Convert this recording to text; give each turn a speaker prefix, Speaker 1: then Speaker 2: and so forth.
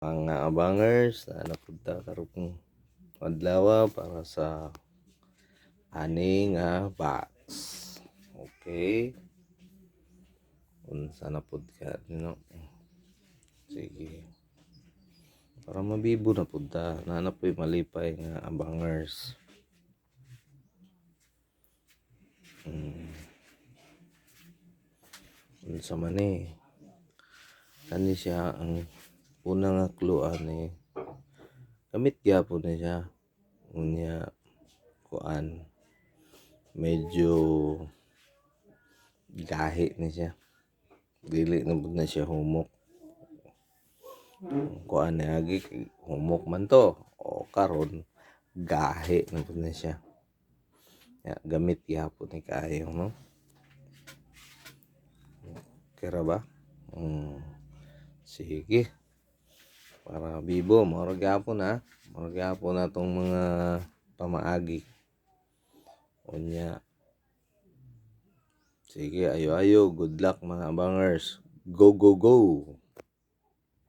Speaker 1: Mga abangers na napunta karong adlaw para sa aning box. Okay. Unsa na pud ka no? Sige. Para mabibo na pud ta. Nanapoy malipay nga abangers. Unsa man Kani siya ang unang nga kluan gamit gyapon na siya. Unya kuan medyo gahi na siya. Dili na pud na siya humok. Kuan na agi humok man to. O karon gahi na pud na siya. Ya, gamit gyapon ni kaayo no. Kira ba? Sige. Para bibo, moro gyapon Moro gyapon na tong mga pamaagi. Unya. Sige, ayo-ayo. Good luck mga abangers. Go, go, go!